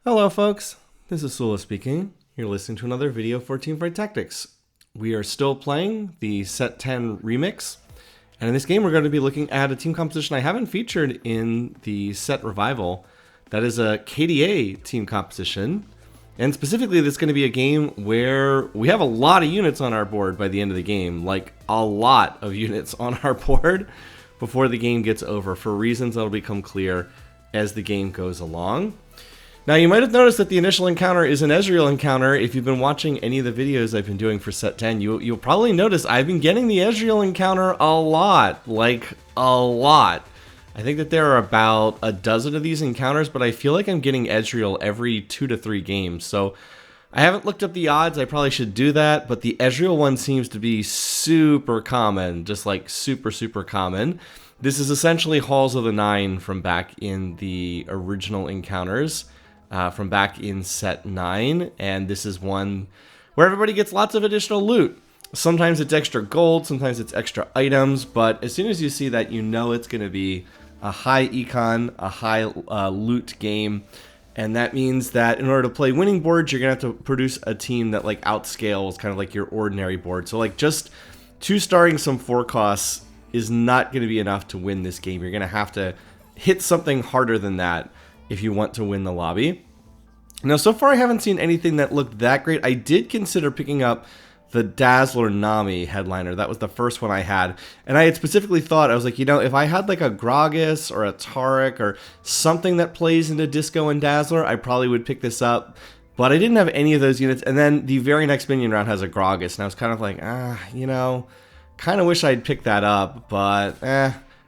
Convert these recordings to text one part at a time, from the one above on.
Hello folks, this is Sula speaking. You're listening to another video for Teamfight Tactics. We are still playing the Set 10 remix, and in this game we're going to be looking at a team composition I haven't featured in the Set Revival. That is a KDA team composition, and specifically this is going to be a game where we have a lot of units on our board by the end of the game, like a lot of units on our board before the game gets over, for reasons that'll become clear as the game goes along. Now, you might have noticed that the initial encounter is an Ezreal encounter. If you've been watching any of the videos I've been doing for Set 10, you'll probably notice I've been getting the Ezreal encounter a lot. Like, a lot. I think that there are about a dozen of these encounters, but I feel like I'm getting Ezreal every 2 to 3 games. So, I haven't looked up the odds. I probably should do that, but the Ezreal one seems to be super common. Just like super common. This is essentially Halls of the Nine from back in the original encounters. From back in Set 9, and this is one where everybody gets lots of additional loot. Sometimes it's extra gold, sometimes it's extra items, but as soon as you see that, you know it's going to be a high econ, a high loot game, and that means that in order to play winning boards, you're going to have to produce a team that like outscales kind of like your ordinary board. So like just 2-starring some 4 costs is not going to be enough to win this game. You're going to have to hit something harder than that if you want to win the lobby. Now, so far I haven't seen anything that looked that great. I did consider picking up the Dazzler Nami headliner. That was the first one I had. And I had specifically thought, I was like, you know, if I had like a Gragas or a Taric or something that plays into Disco and Dazzler, I probably would pick this up. But I didn't have any of those units. And then the very next minion round has a Gragas. And I was kind of like, you know, kind of wish I'd picked that up, but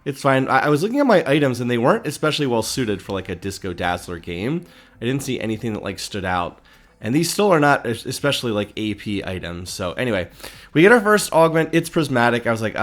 it's fine. I was looking at my items and they weren't especially well suited for like a Disco Dazzler game. I didn't see anything that like stood out. And these still are not especially like AP items. So anyway, we get our first augment. It's Prismatic. I was like,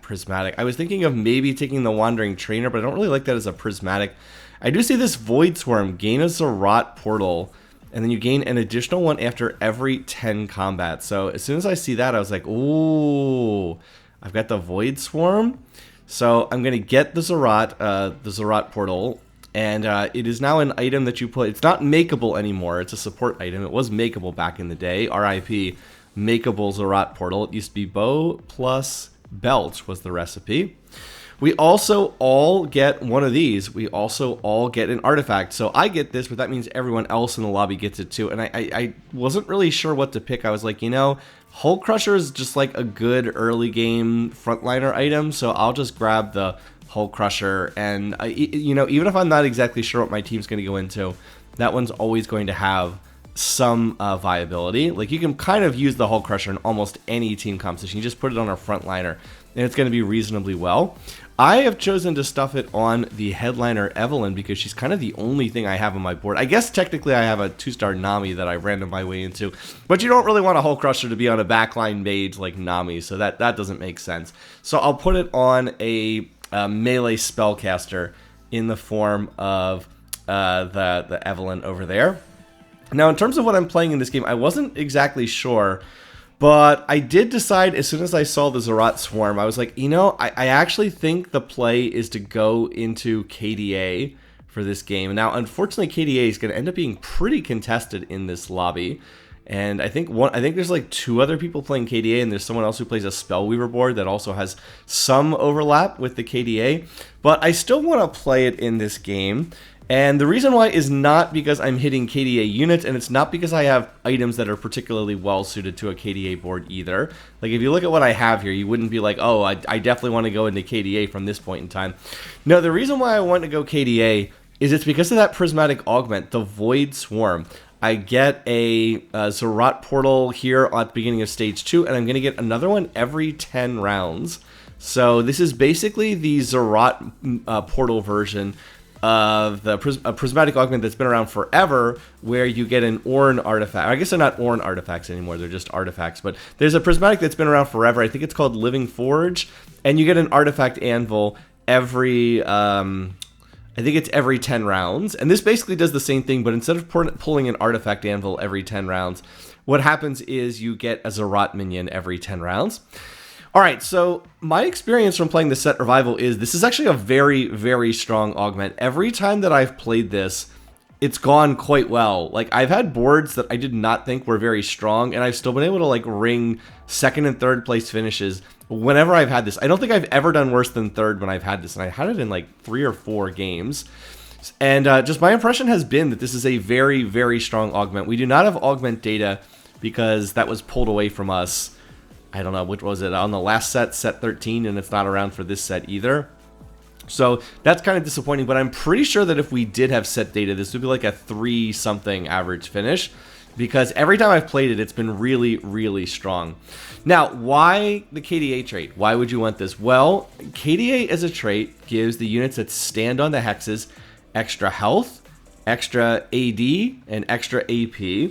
Prismatic. I was thinking of maybe taking the Wandering Trainer, but I don't really like that as a Prismatic. I do see this Void Swarm. Gain a Zerat portal. And then you gain an additional one after every 10 combats. So as soon as I see that, I was like, ooh, I've got the Void Swarm. So I'm going to get the Zerat portal, and it is now an item that you put. It's not makeable anymore. It's a support item. It was makeable back in the day. RIP, makeable Zerat portal. It used to be bow plus belt was the recipe. We also all get one of these. We also all get an artifact. So I get this, but that means everyone else in the lobby gets it too. And I wasn't really sure what to pick. I was like, you know, Hull Crusher is just like a good early game frontliner item. So I'll just grab the Hull Crusher. And, you know, even if I'm not exactly sure what my team's going to go into, that one's always going to have some viability. Like you can kind of use the Hull Crusher in almost any team composition. You just put it on a frontliner and it's going to be reasonably well. I have chosen to stuff it on the headliner Evelynn because she's kind of the only thing I have on my board. I guess technically I have a 2-star Nami that I random my way into, but you don't really want a Hull Crusher to be on a backline mage like Nami, so that doesn't make sense. So I'll put it on a melee spellcaster in the form of the Evelynn over there. Now, in terms of what I'm playing in this game, I wasn't exactly sure, but I did decide as soon as I saw the Zerat Swarm, I was like, you know, I actually think the play is to go into KDA for this game. Now, unfortunately, KDA is going to end up being pretty contested in this lobby. And I think there's like 2 other people playing KDA, and there's someone else who plays a Spellweaver board that also has some overlap with the KDA. But I still want to play it in this game. And the reason why is not because I'm hitting KDA units, and it's not because I have items that are particularly well suited to a KDA board either. Like if you look at what I have here, you wouldn't be like, oh, I definitely want to go into KDA from this point in time. No, the reason why I want to go KDA is it's because of that Prismatic Augment, the Void Swarm. I get a Zerat portal here at the beginning of stage 2, and I'm going to get another one every 10 rounds. So this is basically the Zerat portal version of the Prismatic Augment that's been around forever, where you get an Ornn artifact. I guess they're not Ornn artifacts anymore, they're just artifacts, but there's a Prismatic that's been around forever. I think it's called Living Forge, and you get an artifact anvil every, I think it's every 10 rounds, and this basically does the same thing, but instead of pulling an artifact anvil every 10 rounds, what happens is you get a Zerat minion every 10 rounds. Alright, so my experience from playing the Set Revival is this is actually a very, very strong augment. Every time that I've played this, it's gone quite well. Like, I've had boards that I did not think were very strong, and I've still been able to like ring second and third place finishes whenever I've had this. I don't think I've ever done worse than third when I've had this, and I had it in like 3 or 4 games. And just my impression has been that this is a very, very strong augment. We do not have augment data because that was pulled away from us. I don't know, which was it, on the last set, set 13, and it's not around for this set either. So that's kind of disappointing, but I'm pretty sure that if we did have set data, this would be like a 3-something average finish, because every time I've played it, it's been really, really strong. Now, why the KDA trait? Why would you want this? Well, KDA as a trait gives the units that stand on the hexes extra health, extra AD, and extra AP.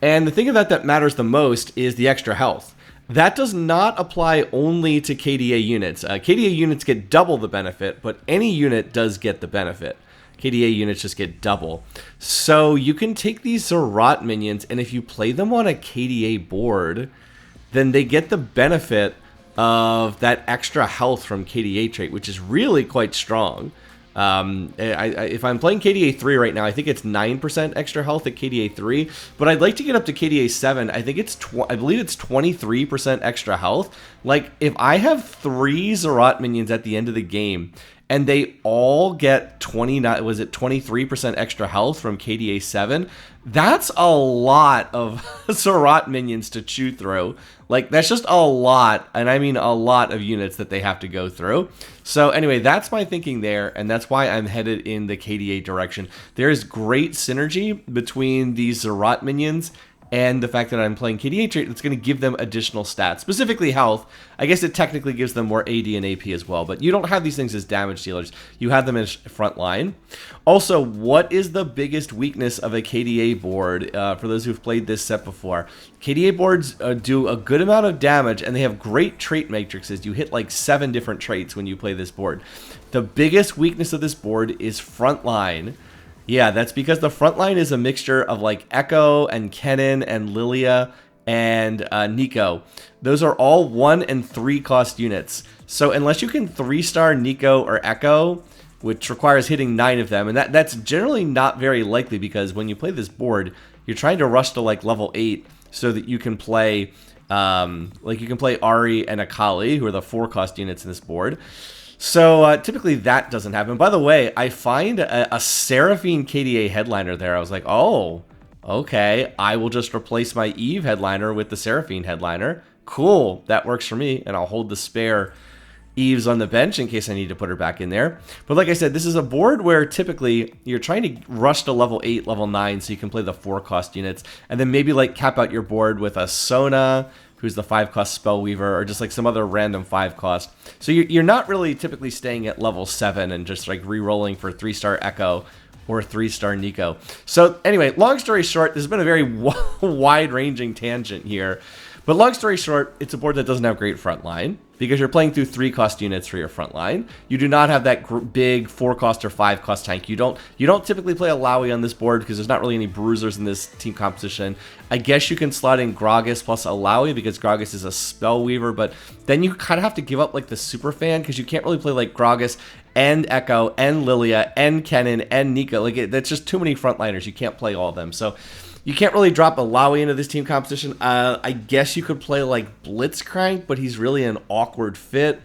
And the thing about that matters the most is the extra health. That does not apply only to KDA units. KDA units get double the benefit, but any unit does get the benefit. KDA units just get double. So you can take these Zerat minions, and if you play them on a KDA board, then they get the benefit of that extra health from KDA trait, which is really quite strong. If I'm playing KDA 3 right now, I think it's 9% extra health at KDA 3, but I'd like to get up to KDA 7. I think it's I believe it's 23% extra health. Like, if I have 3 Zerat minions at the end of the game and they all get 23% extra health from KDA 7, that's a lot of Zerat minions to chew through. Like, that's just a lot, and I mean a lot of units that they have to go through. So anyway, that's my thinking there, and that's why I'm headed in the KDA direction. There is great synergy between these Zerat minions and the fact that I'm playing KDA trait that's going to give them additional stats, specifically health. I guess it technically gives them more AD and AP as well, but you don't have these things as damage dealers. You have them as front line. Also, what is the biggest weakness of a KDA board? For those who've played this set before, KDA boards do a good amount of damage, and they have great trait matrices. You hit like 7 different traits when you play this board. The biggest weakness of this board is front line. Yeah, that's because the front line is a mixture of like Echo and Kennen and Lilia and Nico. Those are all 1 and 3 cost units. So unless you can 3-star Nico or Echo, which requires hitting 9 of them, and that's generally not very likely, because when you play this board, you're trying to rush to like level 8 so that you can play Ahri and Akali, who are the 4 cost units in this board. So typically that doesn't happen. By the way, I find a Seraphine KDA headliner there. I was like, oh, okay, I will just replace my Eve headliner with the Seraphine headliner. Cool, that works for me, and I'll hold the spare Eves on the bench in case I need to put her back in there. But like I said, this is a board where typically you're trying to rush to level 8, level 9, so you can play the 4 cost units, and then maybe like cap out your board with a Sona, who's the 5 cost Spellweaver, or just like some other random 5 cost. So you're not really typically staying at level 7 and just like re-rolling for 3-star Echo or 3-star Nico. So anyway, long story short, this has been a very wide-ranging tangent here. But long story short, it's a board that doesn't have great front line, because you're playing through 3 cost units for your front line. You do not have that big 4 cost or 5 cost tank. You don't typically play Alawi on this board because there's not really any bruisers in this team composition. I guess you can slot in Gragas plus Alawi because Gragas is a Spellweaver, but then you kind of have to give up like the super fan because you can't really play like Gragas and Echo and Lilia and Kennen and Nico. Like, that's just too many frontliners. You can't play all of them. So you can't really drop Alawi into this team composition. I guess you could play like Blitzcrank, but he's really an awkward fit.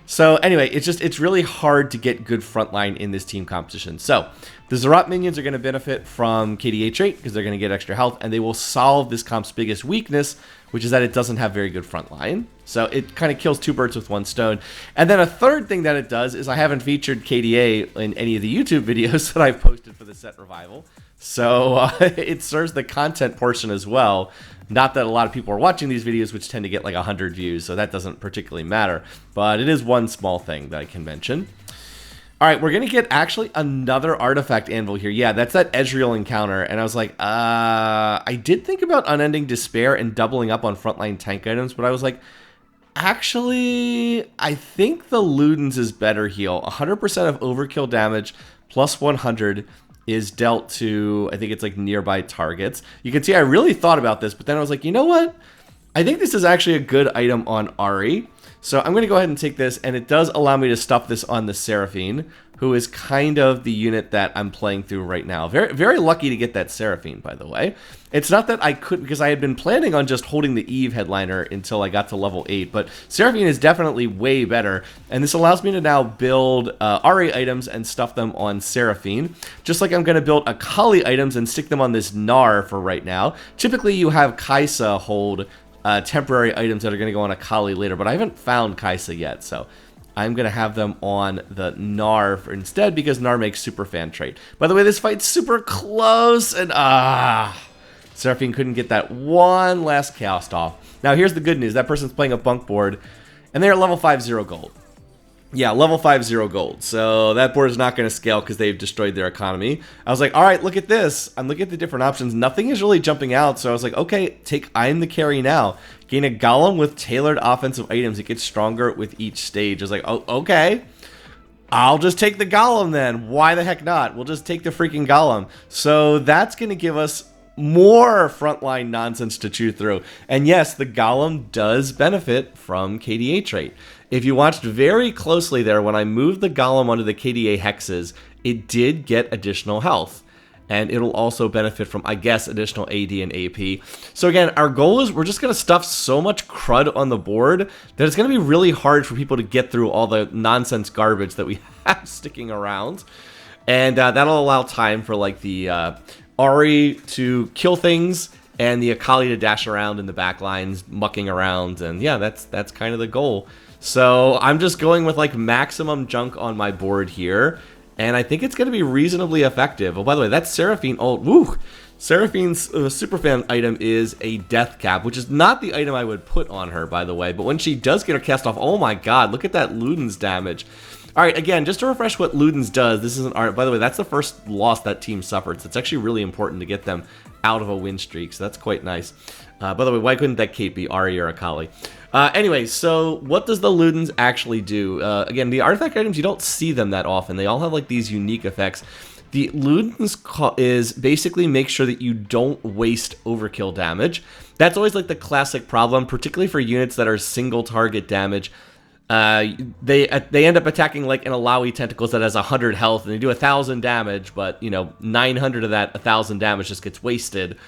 So anyway, it's really hard to get good frontline in this team composition. So the Zerat minions are going to benefit from KDA trait because they're going to get extra health, and they will solve this comp's biggest weakness, which is that it doesn't have very good frontline. So it kind of kills 2 birds with 1 stone. And then a third thing that it does is I haven't featured KDA in any of the YouTube videos that I've posted for the set revival. So it serves the content portion as well. Not that a lot of people are watching these videos, which tend to get like 100 views, so that doesn't particularly matter. But it is one small thing that I can mention. All right, we're going to get actually another artifact anvil here. Yeah, that's that Ezreal encounter. And I was like, I did think about Unending Despair and doubling up on frontline tank items, but I was like, actually, I think the Ludens is better heal. 100% of overkill damage plus 100 is dealt to, I think it's like nearby targets. You can see I really thought about this, but then I was like, you know what? I think this is actually a good item on Ahri. So I'm going to go ahead and take this, and it does allow me to stuff this on the Seraphine, who is kind of the unit that I'm playing through right now. Very, very lucky to get that Seraphine, by the way. It's not that I could, because I had been planning on just holding the Eve headliner until I got to level 8, but Seraphine is definitely way better, and this allows me to now build Ahri items and stuff them on Seraphine, just like I'm going to build Akali items and stick them on this Gnar for right now. Typically, you have Kaisa hold temporary items that are going to go on Akali later, but I haven't found Kaisa yet, so I'm going to have them on the Gnar instead, because Gnar makes super fan trait. By the way, this fight's super close, and Seraphine couldn't get that one last cast off. Now, here's the good news. That person's playing a bunk board, and they're level 5-0 gold. Yeah, level 5-0 gold. So that board is not going to scale because they've destroyed their economy. I was like, all right, look at this. I'm looking at the different options. Nothing is really jumping out. So I was like, okay, I'm the carry now. Gain a golem with tailored offensive items. It gets stronger with each stage. I was like, oh, okay. I'll just take the golem then. Why the heck not? We'll just take the freaking golem. So that's going to give us more frontline nonsense to chew through. And yes, the golem does benefit from KDA trait. If you watched very closely there, when I moved the golem onto the KDA hexes, it did get additional health. And it'll also benefit from, I guess, additional AD and AP. So again, our goal is we're just going to stuff so much crud on the board that it's going to be really hard for people to get through all the nonsense garbage that we have sticking around. And that'll allow time for like the Ahri to kill things and the Akali to dash around in the back lines, mucking around. And yeah, that's kind of the goal. So I'm just going with like maximum junk on my board here, and I think it's going to be reasonably effective. Oh, by the way, that's Seraphine. Oh, woo! Seraphine's superfan item is a death cap, which is not the item I would put on her, by the way. But when she does get her cast off, oh my god, look at that Luden's damage. All right, again, just to refresh what Luden's does, this is an art. By the way, that's the first loss that team suffered, so it's actually really important to get them out of a win streak, so that's quite nice. By the way, why couldn't that Kate be Ahri or Akali? Anyway, so what does the Ludens actually do? Again, the artifact items, you don't see them that often. They all have like these unique effects. The Ludens is basically make sure that you don't waste overkill damage. That's always like the classic problem, particularly for units that are single target damage. They end up attacking like an Alawi Tentacles that has 100 health, and they do 1,000 damage, but, you know, 900 of that 1,000 damage just gets wasted,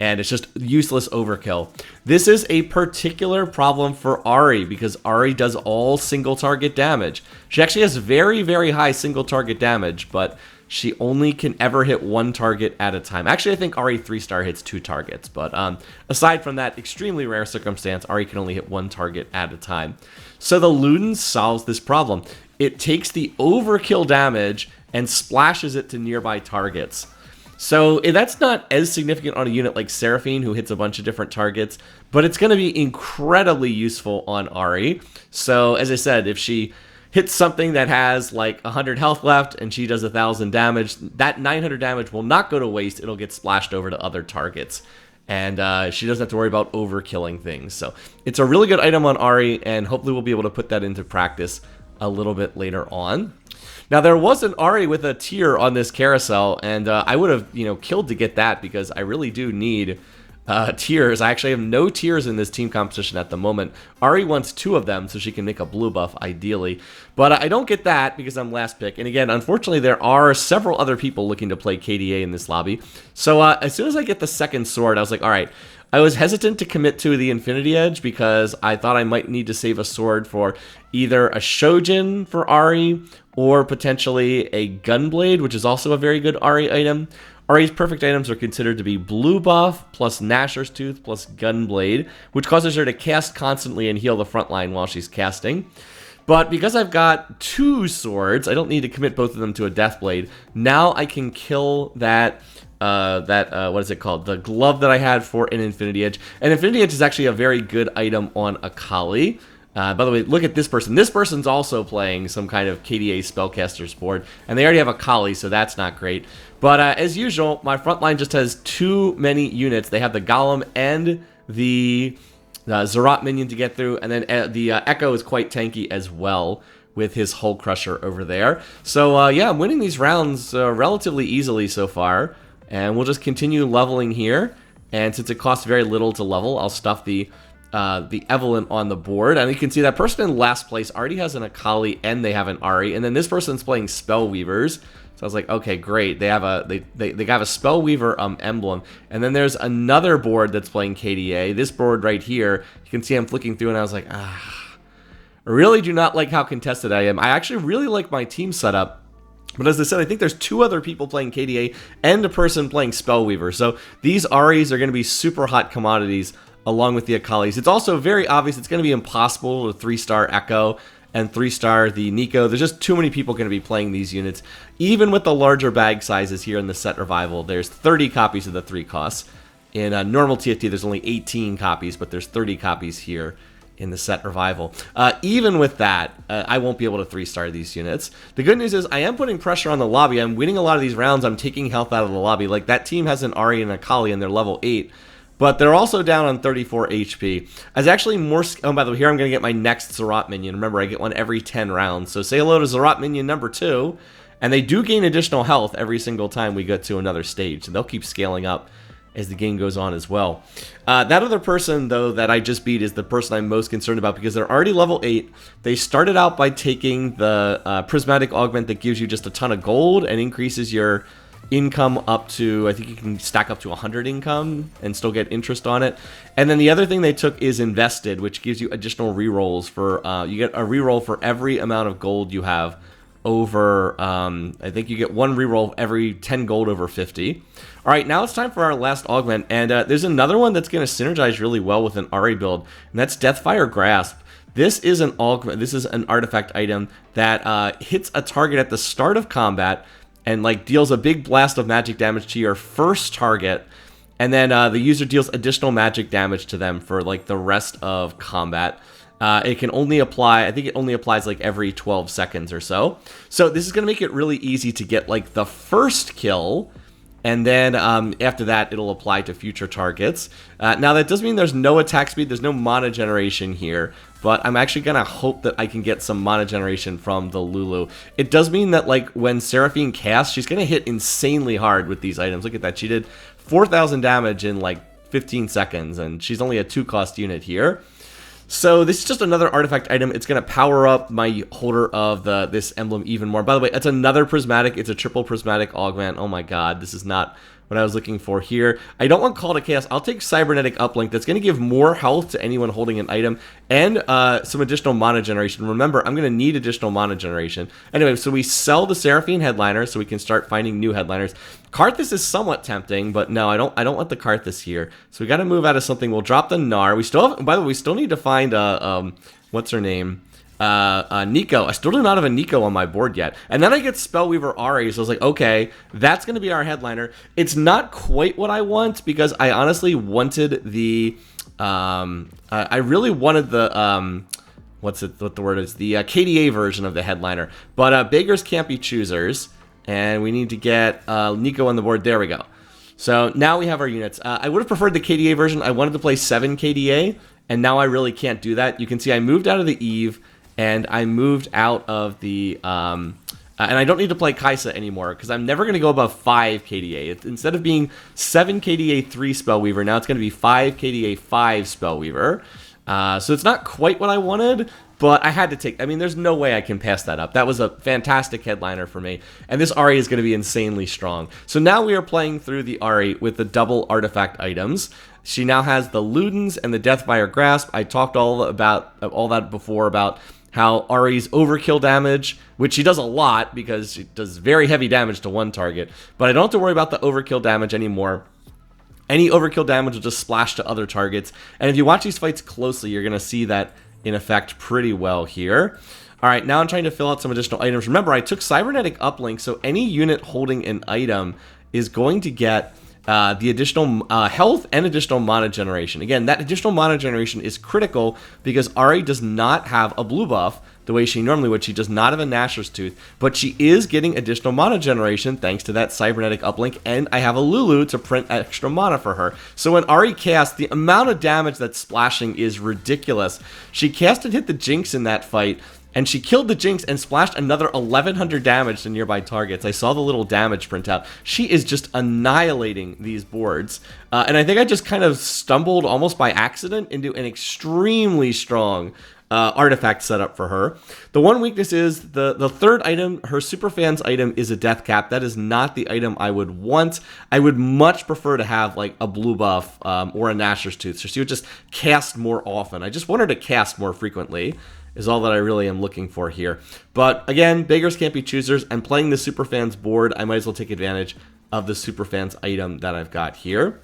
and it's just useless overkill. This is a particular problem for Ahri, because Ahri does all single target damage. She actually has very, very high single target damage, but she only can ever hit one target at a time. Actually, I think Ahri 3-star hits 2 targets, but aside from that extremely rare circumstance, Ahri can only hit 1 target at a time. So the Ludens solves this problem. It takes the overkill damage and splashes it to nearby targets. So that's not as significant on a unit like Seraphine, who hits a bunch of different targets, but it's going to be incredibly useful on Ahri. So as I said, if she hits something that has like 100 health left and she does 1,000 damage, that 900 damage will not go to waste. It'll get splashed over to other targets. And she doesn't have to worry about overkilling things. So it's a really good item on Ahri, and hopefully we'll be able to put that into practice a little bit later on. Now, there was an Ahri with a tier on this carousel, and I would have, you know, killed to get that, because I really do need tiers. I actually have no tiers in this team competition at the moment. Ahri wants 2 of them so she can make a blue buff, ideally. But I don't get that because I'm last pick. And again, unfortunately, there are several other people looking to play KDA in this lobby. So as soon as I get the second sword, I was like, all right. I was hesitant to commit to the Infinity Edge because I thought I might need to save a sword for either a Shojin for Ahri or potentially a Gunblade, which is also a very good Ahri item. Ahri's perfect items are considered to be Blue Buff plus Gnasher's Tooth plus Gunblade, which causes her to cast constantly and heal the front line while she's casting. But because I've got 2 swords, I don't need to commit both of them to a Deathblade. Now I can kill that what is it called? The glove that I had for an Infinity Edge. And Infinity Edge is actually a very good item on Akali. By the way, look at this person. This person's also playing some kind of KDA Spellcaster's board, and they already have Akali, so that's not great. But as usual, my front line just has too many units. They have the Golem and the Zerat minion to get through, and then the Echo is quite tanky as well with his Hull Crusher over there. So yeah, I'm winning these rounds relatively easily so far, and we'll just continue leveling here. And since it costs very little to level, I'll stuff the the Evelyn on the board, and you can see that person in last place already has an Akali and they have an Ahri, and then this person's playing Spellweavers. So I was like, okay, great. They have a they have a Spellweaver emblem, and then there's another board that's playing KDA. This board right here, you can see I'm flicking through, and I was like, I really do not like how contested I am. I actually really like my team setup. But as I said, I think there's 2 other people playing KDA and a person playing Spellweaver. So these Ahris are going to be super hot commodities along with the Akalis. It's also very obvious it's going to be impossible with 3-star Echo and 3-star the Nico. There's just too many people going to be playing these units. Even with the larger bag sizes here in the set revival, there's 30 copies of the 3 costs. In normal TFT, there's only 18 copies, but there's 30 copies here in the set revival. Even with that, I won't be able to 3-star these units. The good news is I am putting pressure on the lobby. I'm winning a lot of these rounds. I'm taking health out of the lobby. Like, that team has an Ahri and a Kali, and they're level 8. But they're also down on 34 HP. As actually more... Oh, by the way, here I'm going to get my next Zerat minion. Remember, I get one every 10 rounds. So say hello to Zerat minion number 2. And they do gain additional health every single time we get to another stage. So they'll keep scaling up as the game goes on as well. That other person, though, that I just beat is the person I'm most concerned about because they're already level 8. They started out by taking the Prismatic Augment that gives you just a ton of gold and increases your income up to, I think you can stack up to 100 income and still get interest on it. And then the other thing they took is Invested, which gives you additional rerolls for, you get a reroll for every amount of gold you have over, I think you get 1 reroll every 10 gold over 50. All right, now it's time for our last augment, and there's another one that's going to synergize really well with an Ahri build, and that's Deathfire Grasp. This is an augment. This is an artifact item that hits a target at the start of combat and like deals a big blast of magic damage to your first target, and then the user deals additional magic damage to them for like the rest of combat. It can only apply, I think it only applies like every 12 seconds or so. So this is going to make it really easy to get like the first kill, and then after that it'll apply to future targets. Now that does mean there's no attack speed, there's no mana generation here, but I'm actually going to hope that I can get some mana generation from the Lulu. It does mean that like when Seraphine casts, she's going to hit insanely hard with these items. Look at that, she did 4,000 damage in like 15 seconds, and she's only a 2-cost unit here. So this is just another artifact item. It's going to power up my holder of this emblem even more. By the way, it's another prismatic. It's a triple prismatic augment. Oh my god, this is not what I was looking for here. I don't want Call to Chaos. I'll take Cybernetic Uplink. That's going to give more health to anyone holding an item and some additional mana generation. Remember, I'm going to need additional mana generation. Anyway, so we sell the Seraphine headliner so we can start finding new headliners. Karthus is somewhat tempting, but no, I don't want the Karthus here. So we got to move out of something. We'll drop the Gnar. We still have, by the way, we still need to find what's her name? Nico. I still do not have a Nico on my board yet. And then I get Spellweaver Ahri, so I was like, okay, that's going to be our headliner. It's not quite what I want because I honestly wanted the, I really wanted the, what the word is? The KDA version of the headliner. But beggars can't be choosers, and we need to get Nico on the board. There we go. So now we have our units. I would have preferred the KDA version. I wanted to play 7 KDA, and now I really can't do that. You can see I moved out of the Eve, and I moved out of the, and I don't need to play Kaisa anymore, because I'm never going to go above 5 KDA. Instead of being 7 KDA 3 Spellweaver, now it's going to be 5 KDA 5 Spellweaver. So it's not quite what I wanted, but I had to take, I mean, there's no way I can pass that up. That was a fantastic headliner for me, and this Ahri is going to be insanely strong. So now we are playing through the Ahri with the double artifact items. She now has the Ludens and the Deathfire Grasp. I talked all that before about how Ahri's overkill damage, which she does a lot because she does very heavy damage to one target, but I don't have to worry about the overkill damage anymore. Any overkill damage will just splash to other targets, and if you watch these fights closely, you're going to see that in effect pretty well here. All right, now I'm trying to fill out some additional items. Remember, I took Cybernetic Uplink, so any unit holding an item is going to get the additional health and additional mana generation. Again, that additional mana generation is critical because Ahri does not have a blue buff the way she normally would. She does not have a Gnasher's Tooth, but she is getting additional mana generation thanks to that Cybernetic Uplink, and I have a Lulu to print extra mana for her. So when Ahri casts, the amount of damage that's splashing is ridiculous. She cast and hit the Jinx in that fight, and she killed the Jinx and splashed another 1100 damage to nearby targets. I saw the little damage printout. She is just annihilating these boards. And I think I just kind of stumbled almost by accident into an extremely strong artifact setup for her. The one weakness is the third item, her Superfans item, is a death cap. That is not the item I would want. I would much prefer to have like a blue buff or a Gnasher's Tooth, so she would just cast more often. I just want her to cast more frequently is all that I really am looking for here. But again, beggars can't be choosers, and playing the Superfans board, I might as well take advantage of the Superfans item that I've got here.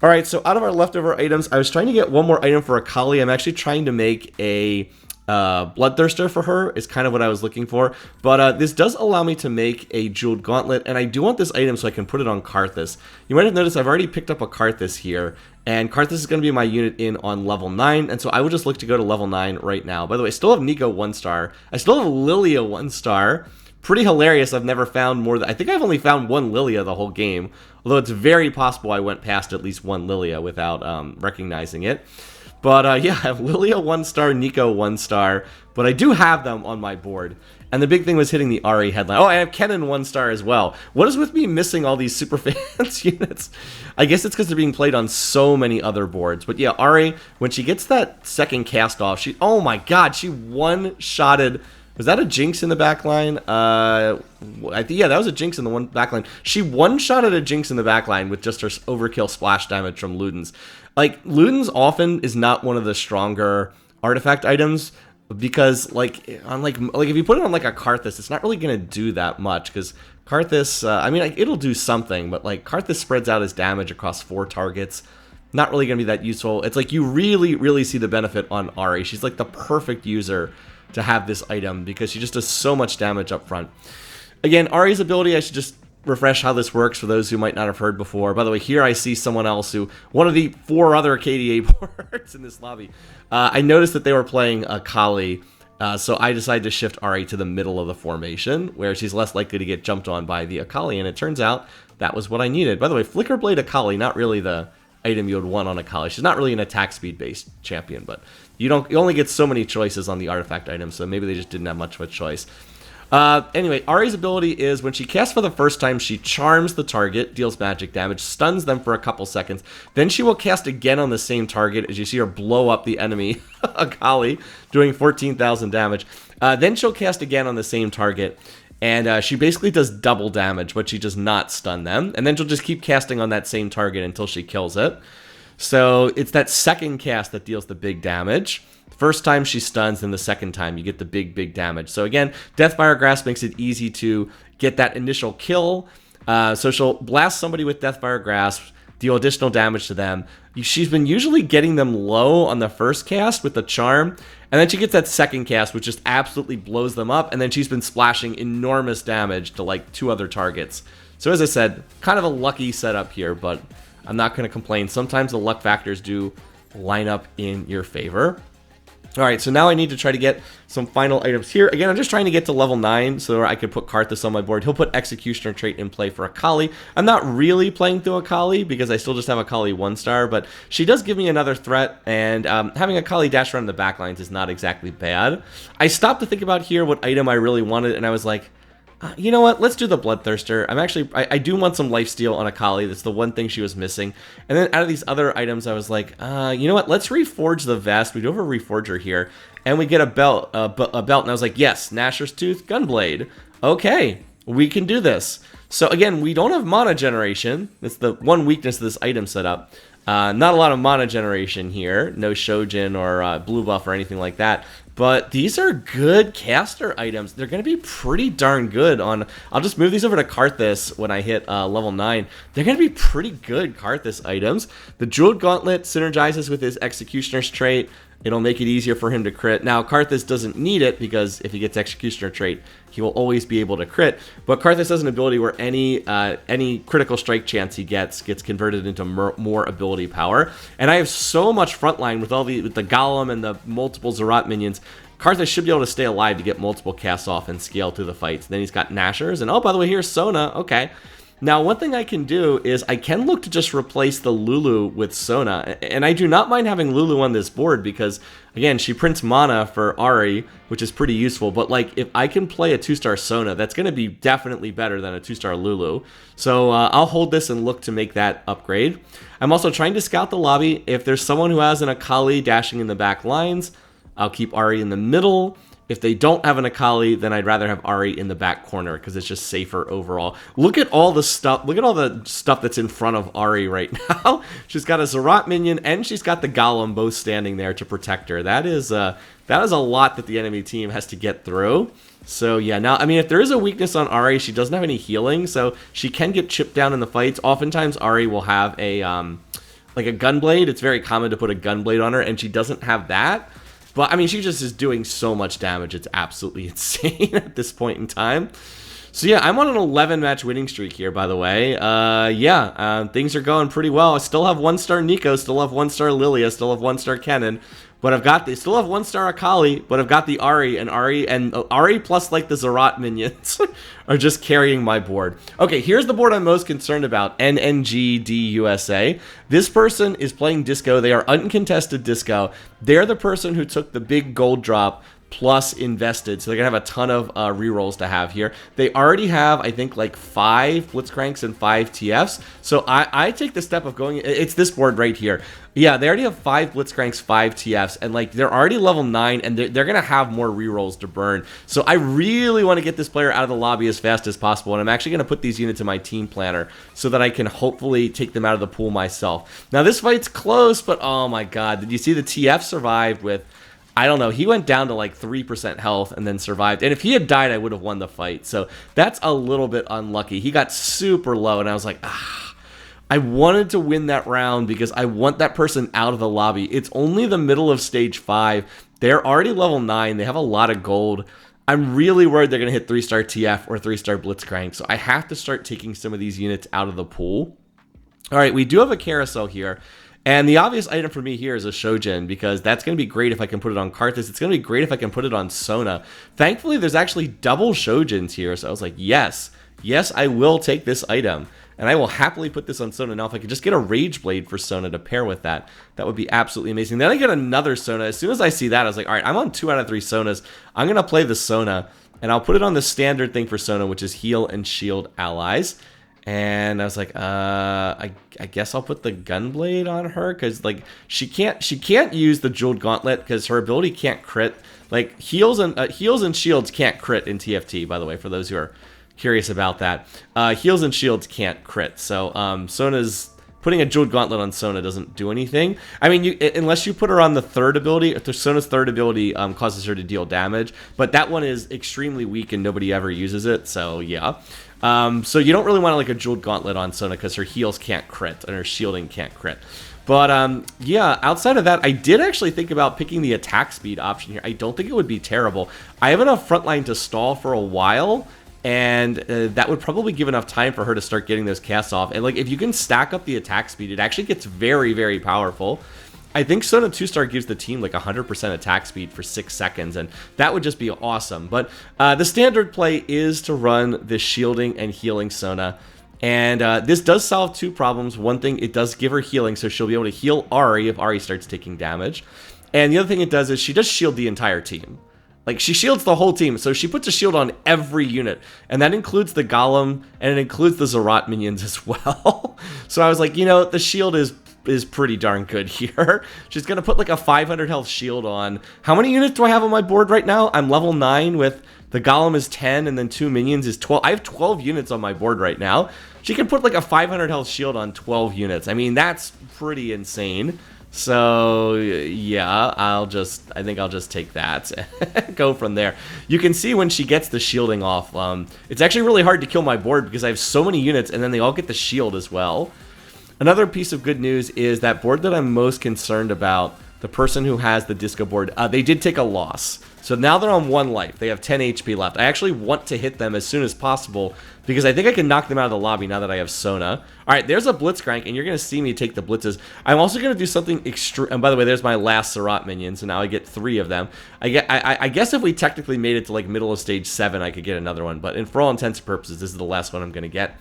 All right, so out of our leftover items, I was trying to get one more item for Akali. I'm actually trying to make a Bloodthirster for her, is kind of what I was looking for. But this does allow me to make a Jeweled Gauntlet, and I do want this item so I can put it on Karthus. You might have noticed I've already picked up a Karthus here, and Karthus is going to be my unit in on level 9, and so I will just look to go to level 9 right now. By the way, I still have Nico 1-star. I still have Lilia 1-star. Pretty hilarious. I've never found more than... I think I've only found one Lilia the whole game, although it's very possible I went past at least one Lilia without recognizing it. But yeah, I have Lilia 1-star, Nico 1-star, but I do have them on my board. And the big thing was hitting the Ahri headline. Oh, I have Kennen 1-star as well. What is with me missing all these Superfans units? I guess it's because they're being played on so many other boards. But yeah, Ahri, when she gets that second cast off, she... Oh my god, she one-shotted... Was that a Jinx in the back line? Yeah, that was a Jinx in the back line. She one-shotted a Jinx in the back line with just her overkill splash damage from Ludens. Like, Ludens often is not one of the stronger artifact items because, like if you put it on like a Karthus, it's not really gonna do that much because Karthus, I mean, like, it'll do something, but like Karthus spreads out his damage across 4 targets. Not really gonna be that useful. It's like you really, really see the benefit on Ahri. She's like the perfect user to have this item because she just does so much damage up front. Again, Ahri's ability, I should just refresh how this works for those who might not have heard before. By the way, here I see someone else who, one of the 4 other KDA boards in this lobby. I noticed that they were playing Akali, so I decided to shift Ahri to the middle of the formation, where she's less likely to get jumped on by the Akali, and it turns out that was what I needed. By the way, Flicker Blade Akali, not really the item you would want on Akali. She's not really an attack speed based champion, but you only get so many choices on the artifact items, so maybe they just didn't have much of a choice. Anyway, Ahri's ability is when she casts for the first time, she charms the target, deals magic damage, stuns them for a couple seconds. Then she will cast again on the same target as you see her blow up the enemy, Akali, doing 14,000 damage. Then she'll cast again on the same target. And she basically does double damage, but she does not stun them. And then she'll just keep casting on that same target until she kills it. So it's that second cast that deals the big damage. First time she stuns, then the second time you get the big damage. So again, Deathfire Grasp makes it easy to get that initial kill. So she'll blast somebody with Deathfire Grasp, deal additional damage to them. She's been usually getting them low on the first cast with the charm, and then she gets that second cast, which just absolutely blows them up, and then she's been splashing enormous damage to like 2 other targets. So as I said, kind of a lucky setup here, but I'm not going to complain. Sometimes the luck factors do line up in your favor. All right, so now I need to try to get some final items here. Again, I'm just trying to get to level 9 so I could put Karthus on my board. He'll put Executioner trait in play for Akali. I'm not really playing through Akali because I still just have Akali 1-star, but she does give me another threat, and having Akali dash around the backlines is not exactly bad. I stopped to think about here what item I really wanted, and I was like, you know what? Let's do the Bloodthirster. I do want some lifesteal on Akali. That's the one thing she was missing. And then out of these other items, I was like, you know what? Let's reforge the vest. We do have a reforger here, and we get a belt. And I was like, yes, Gnasher's Tooth, Gunblade. Okay, we can do this. So again, we don't have mana generation. That's the one weakness of this item setup. Not a lot of mana generation here. No Shojin or blue buff or anything like that. But these are good caster items. They're going to be pretty darn good on... I'll just move these over to Karthus when I hit level 9. They're going to be pretty good Karthus items. The Jeweled Gauntlet synergizes with his Executioner's trait. It'll make it easier for him to crit. Now, Karthus doesn't need it because if he gets Executioner trait, he will always be able to crit. But Karthus has an ability where any critical strike chance he gets converted into more ability power. And I have so much frontline with with the Golem and the multiple Zerat minions. Karthus should be able to stay alive to get multiple casts off and scale through the fights. And then he's got Gnashers. And oh, by the way, here's Sona. Okay. Now, one thing I can do is I can look to just replace the Lulu with Sona. And I do not mind having Lulu on this board because, again, she prints mana for Ahri, which is pretty useful. But, like, if I can play a 2-star Sona, that's going to be definitely better than a 2-star Lulu. So I'll hold this and look to make that upgrade. I'm also trying to scout the lobby. If there's someone who has an Akali dashing in the back lines, I'll keep Ahri in the middle. If they don't have an Akali, then I'd rather have Ahri in the back corner because it's just safer overall. Look at all the stuff. Look at all the stuff that's in front of Ahri right now. She's got a Zerat minion and she's got the Golem both standing there to protect her. That is a lot that the enemy team has to get through. So yeah, now I mean, if there is a weakness on Ahri, she doesn't have any healing, so she can get chipped down in the fights. Oftentimes Ahri will have a like a Gunblade. It's very common to put a Gunblade on her, and she doesn't have that. But, I mean, she just is doing so much damage. It's absolutely insane at this point in time. So, yeah, I'm on an 11-match winning streak here, by the way. Things are going pretty well. I still have 1-star Nico, still have 1-star Lilia, still have 1-star Kennen. But I've got the, still have 1-star Akali, but I've got the Ahri, and Ahri plus, like, the Zerat minions are just carrying my board. Okay, here's the board I'm most concerned about, NNGDUSA. This person is playing Disco. They are uncontested Disco. They're the person who took the big gold drop plus invested, so they're gonna have a ton of rerolls to have here. They already have, I think, like 5 Blitzcranks and 5 TFs, so I take the step of going, it's this board right here. Yeah, they already have 5 Blitzcranks, 5 TFs, and like they're already level 9, and they're gonna have more rerolls to burn. So I really want to get this player out of the lobby as fast as possible, and I'm actually gonna put these units in my team planner so that I can hopefully take them out of the pool myself. Now this fight's close, but oh my god, did you see the TF survived with, I don't know, he went down to like 3% health and then survived. And if he had died, I would have won the fight. So that's a little bit unlucky. He got super low, and I was like, I wanted to win that round because I want that person out of the lobby. It's only the middle of stage 5. They're already level 9. They have a lot of gold. I'm really worried they're going to hit 3-star TF or 3-star Blitzcrank. So I have to start taking some of these units out of the pool. All right, we do have a carousel here. And the obvious item for me here is a Shojin, because that's going to be great if I can put it on Karthus. It's going to be great if I can put it on Sona. Thankfully, there's actually double Shojins here, so I was like, yes, I will take this item. And I will happily put this on Sona. Now, if I could just get a Rage Blade for Sona to pair with that, that would be absolutely amazing. Then I get another Sona. As soon as I see that, I was like, all right, I'm on 2 out of 3 Sonas. I'm going to play the Sona, and I'll put it on the standard thing for Sona, which is heal and shield allies. And I was like, I guess I'll put the Gunblade on her, because like she can't use the Jeweled Gauntlet because her ability can't crit. Like heals and shields can't crit in TFT, by the way, for those who are curious about that. Heals and shields can't crit, so Sona's putting a Jeweled Gauntlet on Sona doesn't do anything. I mean, unless you put her on the third ability. Sona's third ability causes her to deal damage, but that one is extremely weak and nobody ever uses it, so yeah. So you don't really want like a Jeweled Gauntlet on Sona because her heals can't crit and her shielding can't crit. But yeah, outside of that, I did actually think about picking the attack speed option here. I don't think it would be terrible. I have enough frontline to stall for a while, and that would probably give enough time for her to start getting those casts off. And like if you can stack up the attack speed, it actually gets very, very powerful. I think Sona 2-star gives the team like 100% attack speed for 6 seconds, and that would just be awesome. But the standard play is to run the shielding and healing Sona. And this does solve 2 problems. One thing, it does give her healing, so she'll be able to heal Ahri if Ahri starts taking damage. And the other thing it does is she does shield the entire team. Like, she shields the whole team, so she puts a shield on every unit. And that includes the Golem, and it includes the Zerat minions as well. So I was like, you know, the shield is pretty darn good here. She's going to put like a 500 health shield on. How many units do I have on my board right now? I'm level 9 with the Golem is 10 and then 2 minions is 12. I have 12 units on my board right now. She can put like a 500 health shield on 12 units. I mean, that's pretty insane. So yeah, I think I'll just take that and go from there. You can see when she gets the shielding off, it's actually really hard to kill my board because I have so many units and then they all get the shield as well. Another piece of good news is that board that I'm most concerned about, the person who has the disco board, they did take a loss. So now they're on 1 life. They have 10 HP left. I actually want to hit them as soon as possible because I think I can knock them out of the lobby now that I have Sona. All right, there's a Blitzcrank, and you're going to see me take the Blitzes. I'm also going to do something extreme. And by the way, there's my last Zerat minion, so now I get 3 of them. I guess if we technically made it to like middle of stage 7, I could get another one. But for all intents and purposes, this is the last one I'm going to get.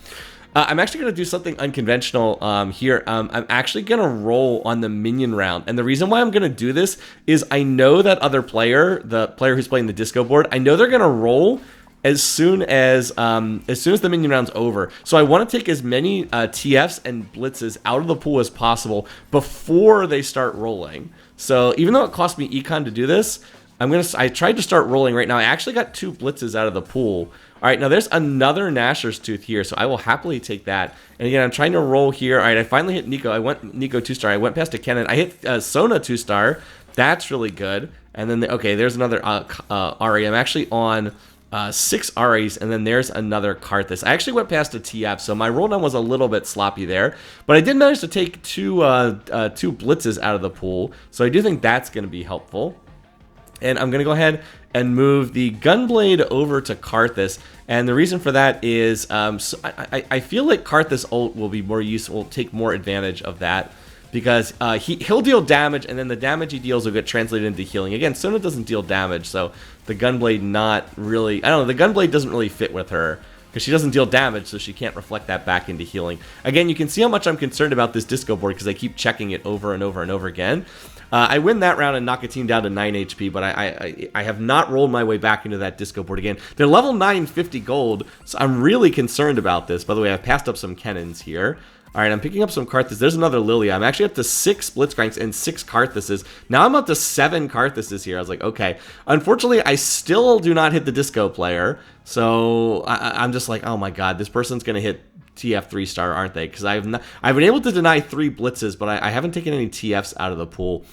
I'm actually going to do something unconventional here. I'm actually going to roll on the minion round. And the reason why I'm going to do this is I know that other player, the player who's playing the disco board, I know they're going to roll as soon as the minion round's over. So I want to take as many TFs and blitzes out of the pool as possible before they start rolling. So even though it cost me econ to do this, I tried to start rolling right now. I actually got 2 blitzes out of the pool. All right, now there's another Gnasher's Tooth here, so I will happily take that. And again, I'm trying to roll here. All right, I finally hit Nico. I went Nico 2-star. I went past a Kennen. I hit Sona 2-star. That's really good. And then, okay, there's another RA. I'm actually on 6 RAs, and then there's another Karthus. I actually went past a TF, so my roll down was a little bit sloppy there. But I did manage to take 2 blitzes out of the pool, so I do think that's going to be helpful. And I'm going to go ahead and move the Gunblade over to Karthus. And the reason for that is so I feel like Karthus ult will be more useful, will take more advantage of that. Because he'll deal damage, and then the damage he deals will get translated into healing. Again, Sona doesn't deal damage, so the Gunblade not really... I don't know, the Gunblade doesn't really fit with her. Because she doesn't deal damage, so she can't reflect that back into healing. Again, you can see how much I'm concerned about this disco board, because I keep checking it over and over and over again. I win that round and knock a team down to 9 HP, but I have not rolled my way back into that disco board again. They're level 9, 50 gold, so I'm really concerned about this. By the way, I've passed up some Kennens here. All right, I'm picking up some Karthus. There's another Lilia. I'm actually up to 6 Blitzcranks and 6 Karthuses. Now I'm up to 7 Karthuses here. I was like, okay. Unfortunately, I still do not hit the disco player. So I'm just like, oh my god, this person's going to hit TF 3-star, aren't they? Because I've been able to deny 3 blitzes, but I haven't taken any TFs out of the pool.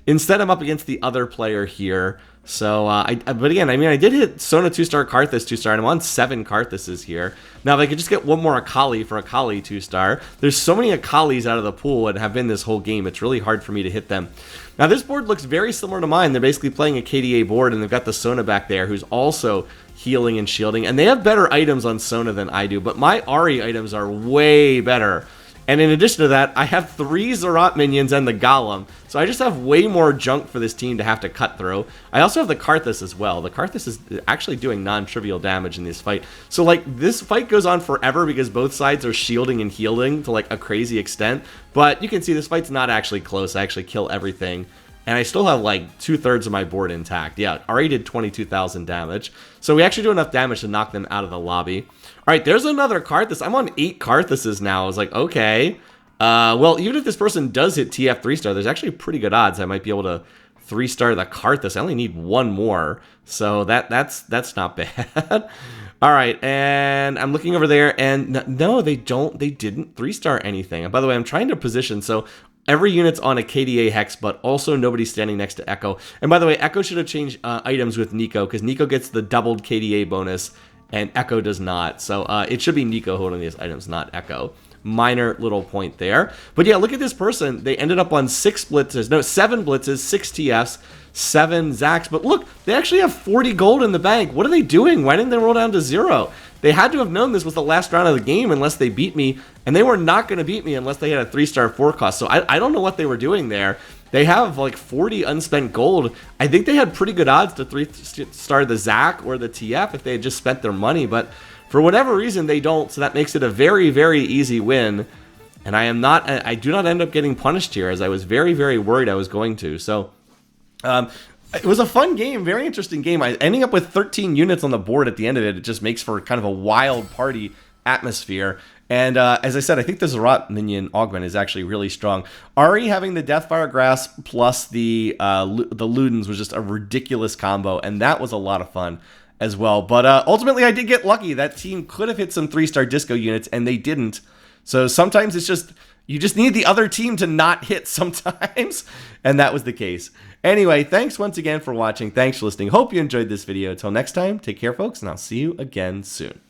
Instead, I'm up against the other player here. So, but again, I mean, I did hit Sona 2-star, Karthus 2-star, and I'm on 7 Karthuses here. Now, if I could just get one more Akali for Akali 2-star, there's so many Akalis out of the pool and have been this whole game, it's really hard for me to hit them. Now, this board looks very similar to mine. They're basically playing a KDA board, and they've got the Sona back there, who's also healing and shielding, and they have better items on Sona than I do, but my Ahri items are way better. And in addition to that, I have 3 Zerat minions and the Golem. So I just have way more junk for this team to have to cut through. I also have the Karthus as well. The Karthus is actually doing non-trivial damage in this fight. So like this fight goes on forever because both sides are shielding and healing to like a crazy extent. But you can see this fight's not actually close. I actually kill everything. And I still have like 2/3 of my board intact. Yeah, already did 22,000 damage. So we actually do enough damage to knock them out of the lobby. All right, there's another Karthus. I'm on 8 Karthuses now. I was like, okay. Well, even if this person does hit TF 3-star, there's actually pretty good odds I might be able to 3-star the Karthus. I only need 1 more. So that's not bad. All right, and I'm looking over there, and no, they didn't 3-star anything. And by the way, I'm trying to position, so every unit's on a KDA hex, but also nobody's standing next to Echo. And by the way, Echo should have changed items with Nico, because Nico gets the doubled KDA bonus, and Echo does not. So it should be Nico holding these items, not Echo. Minor little point there. But yeah, look at this person. They ended up on 6 blitzes. No, 7 blitzes, 6 TFs, 7 Zacs. But look, they actually have 40 gold in the bank. What are they doing? Why didn't they roll down to 0? They had to have known this was the last round of the game unless they beat me. And they were not going to beat me unless they had a 3-star forecast. So I don't know what they were doing there. They have like 40 unspent gold. I think they had pretty good odds to 3-star the Zac or the TF if they had just spent their money. But for whatever reason, they don't. So that makes it a very, very easy win. And I do not end up getting punished here, as I was very, very worried I was going to. So it was a fun game, very interesting game. Ending up with 13 units on the board at the end of it, it just makes for kind of a wild party atmosphere. And as I said, I think the Zerat minion augment is actually really strong. Ahri having the Deathfire Grasp plus the Ludens was just a ridiculous combo, and that was a lot of fun as well. But ultimately, I did get lucky. That team could have hit some 3-star disco units, and they didn't. So sometimes it's just, you just need the other team to not hit sometimes, and that was the case. Anyway, thanks once again for watching. Thanks for listening. Hope you enjoyed this video. Until next time, take care, folks, and I'll see you again soon.